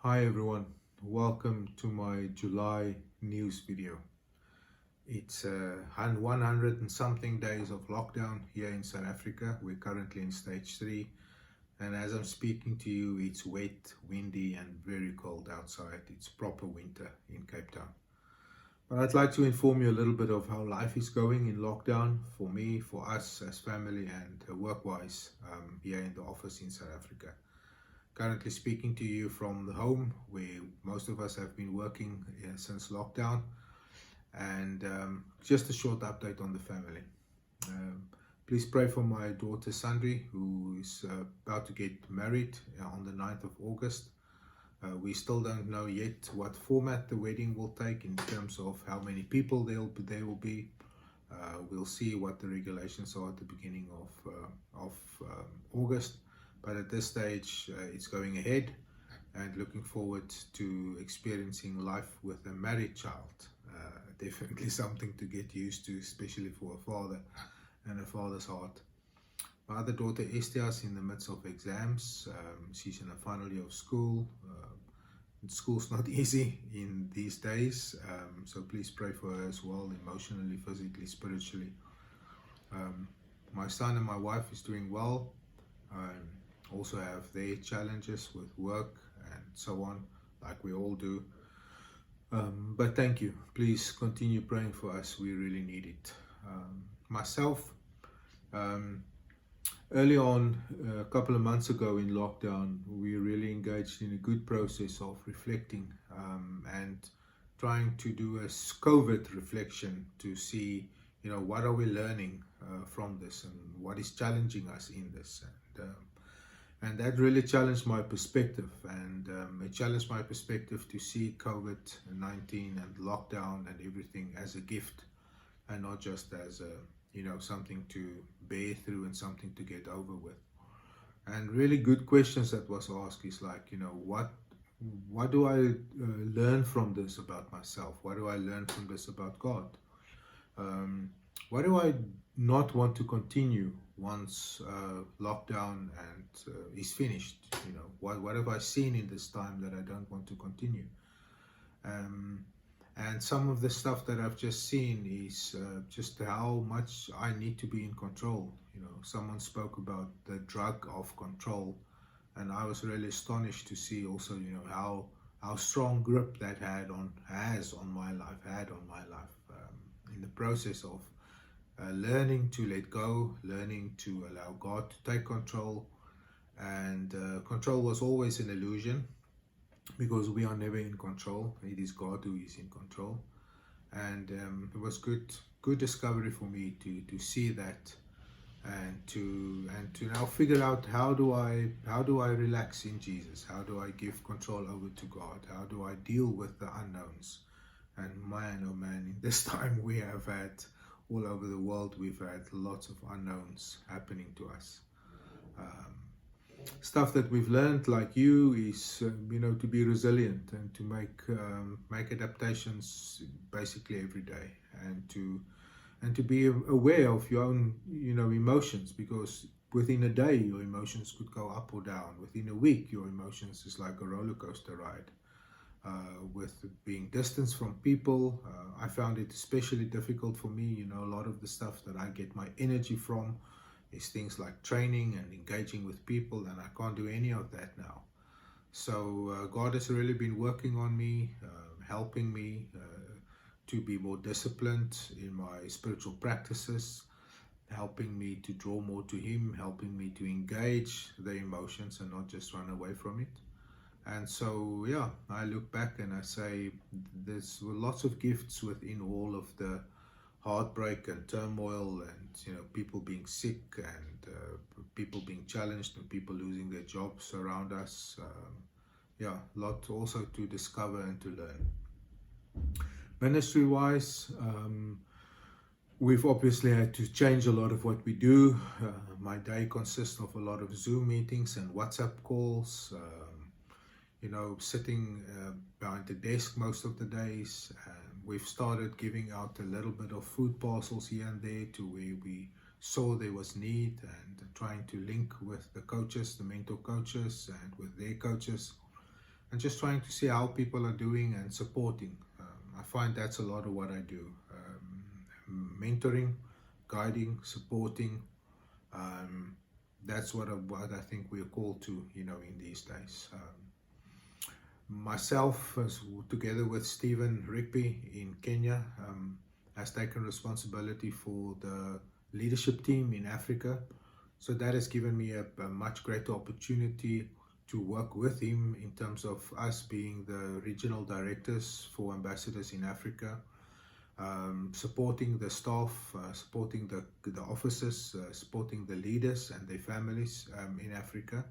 Hi everyone, welcome to my July news video. It's 100 and something days of lockdown here in South Africa. We're currently in stage 3, and as I'm speaking to you, it's wet, windy, and very cold outside. It's proper winter in Cape Town. But I'd like to inform you a little bit of how life is going in lockdown for me, for us as family, and work-wise here in the office in South Africa. Currently speaking to you from the home where most of us have been working since lockdown, and just a short update on the family. Um, Please pray for my daughter Sandri, who is about to get married on the 9th of August. We still don't know yet what format the wedding will take in terms of how many people there will be. We'll see what the regulations are at the beginning of August. But at this stage, it's going ahead, and looking forward to experiencing life with a married child. Definitely something to get used to, especially for a father and a father's heart. My other daughter Estia is in the midst of exams. She's in the final year of school. School's not easy in these days, so please pray for her as well, emotionally, physically, spiritually. My son and my wife is doing well. Also have their challenges with work and so on, like we all do. But thank you. Please continue praying for us. We really need it. Myself, um, early on, a couple of months ago in lockdown, we really engaged in a good process of reflecting and trying to do a COVID reflection to see, what are we learning from this and what is challenging us in this. And that really challenged my perspective, and it challenged my perspective to see COVID-19 and lockdown and everything as a gift, and not just as something to bear through and something to get over with. And really good questions that was asked is like, what do I learn from this about myself? What do I learn from this about God? Why do I not want to continue once lockdown and is finished? What have I seen in this time that I don't want to continue? And some of the stuff that I've just seen is just how much I need to be in control. Someone spoke about the drug of control, and I was really astonished to see also, how strong grip that had on my life in the process of learning to let go, learning to allow God to take control. And control was always an illusion, because we are never in control. It is God who is in control. And it was good discovery for me to see that, and to now figure out how do I relax in Jesus? How do I give control over to God? How do I deal with the unknowns? And man, oh man, in this time we have had all over the world, we've had lots of unknowns happening to us. Stuff that we've learned, like you, is to be resilient and to make adaptations basically every day, and to be aware of your own emotions, because within a day your emotions could go up or down. Within a week your emotions is like a roller coaster ride. With being distanced from people, I found it especially difficult for me. A lot of the stuff that I get my energy from is things like training and engaging with people, and I can't do any of that now. So God has really been working on me, helping me to be more disciplined in my spiritual practices, helping me to draw more to Him, helping me to engage the emotions and not just run away from it. And so, yeah, I look back and I say there's lots of gifts within all of the heartbreak and turmoil, and people being sick, and people being challenged, and people losing their jobs around us. Lot also to discover and to learn. Ministry wise, we've obviously had to change a lot of what we do. My day consists of a lot of Zoom meetings and WhatsApp calls. Sitting behind the desk most of the days. We've started giving out a little bit of food parcels here and there to where we saw there was need, and trying to link with the coaches, the mentor coaches, and with their coaches. and just trying to see how people are doing and supporting. I find that's a lot of what I do. Mentoring, guiding, supporting. That's what I think we're called to, in these days. Myself, together with Stephen Rigby in Kenya, has taken responsibility for the leadership team in Africa. So that has given me a much greater opportunity to work with him in terms of us being the regional directors for ambassadors in Africa, supporting the staff, supporting the officers, supporting the leaders and their families in Africa.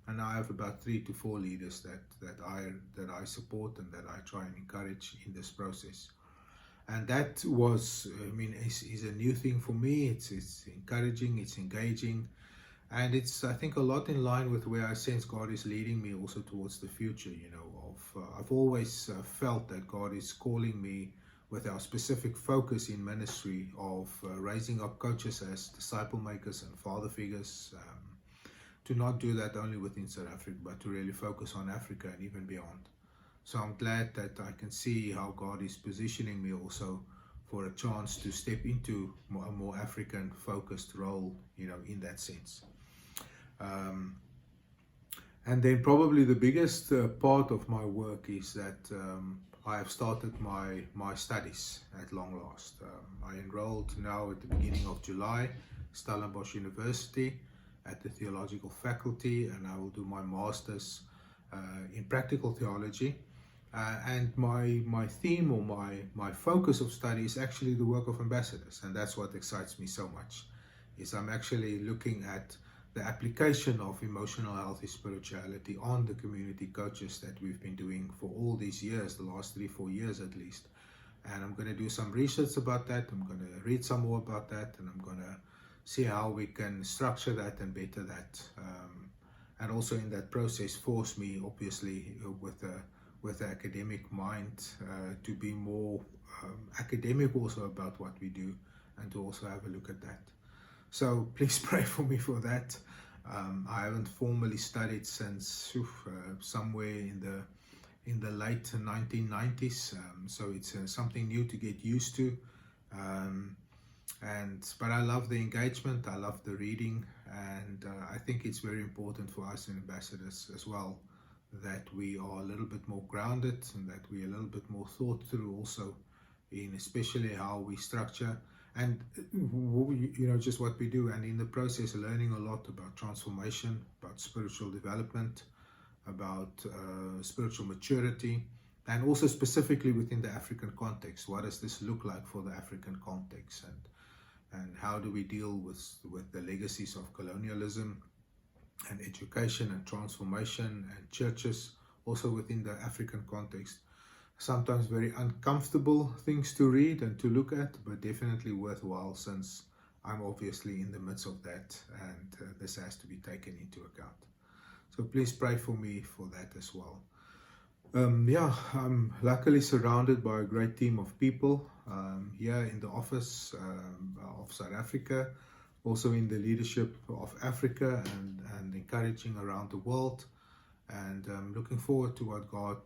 And I have about 3 to 4 leaders that I support and that I try and encourage in this process. And that is a new thing for me. It's encouraging, it's engaging, and it's, I think, a lot in line with where I sense God is leading me also towards the future. I've always felt that God is calling me with our specific focus in ministry of raising up coaches as disciple makers and father figures, to not do that only within South Africa, but to really focus on Africa and even beyond. So I'm glad that I can see how God is positioning me also for a chance to step into a more African focused role, in that sense. And then probably the biggest part of my work is that I have started my studies at long last. I enrolled now at the beginning of July, Stellenbosch University at the theological faculty, and I will do my master's in practical theology. And my theme, or my focus of study, is actually the work of ambassadors, and that's what excites me so much. Is I'm actually looking at the application of emotional healthy spirituality on the community coaches that we've been doing for all these years, the last 3-4 years at least. And I'm going to do some research about that. I'm going to read some more about that, and I'm going to see how we can structure that and better that. And also in that process force me, obviously, with the academic mind, to be more academic also about what we do, and to also have a look at that. So please pray for me for that. I haven't formally studied since somewhere in the late 1990s, so it's something new to get used to. But I love the engagement, I love the reading, and I think it's very important for us ambassadors as well that we are a little bit more grounded, and that we're a little bit more thought through also in especially how we structure and just what we do, and in the process learning a lot about transformation, about spiritual development, about spiritual maturity, and also specifically within the African context. What does this look like for the African context, and how do we deal with the legacies of colonialism and education and transformation and churches also within the African context? Sometimes very uncomfortable things to read and to look at, but definitely worthwhile, since I'm obviously in the midst of that, and this has to be taken into account. So please pray for me for that as well. I'm luckily surrounded by a great team of people here in the office of South Africa, also in the leadership of Africa, and encouraging around the world. And I'm looking forward to what God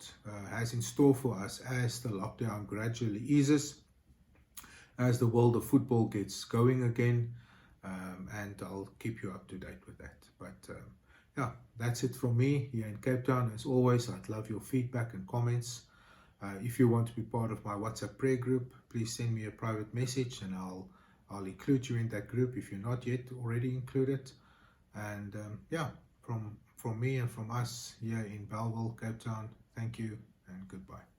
has in store for us as the lockdown gradually eases, as the world of football gets going again, and I'll keep you up to date with that. But that's it from me here in Cape Town. As always, I'd love your feedback and comments. If you want to be part of my WhatsApp prayer group, please send me a private message, and I'll include you in that group if you're not yet already included. And from me and from us here in Bellville, Cape Town, thank you and goodbye.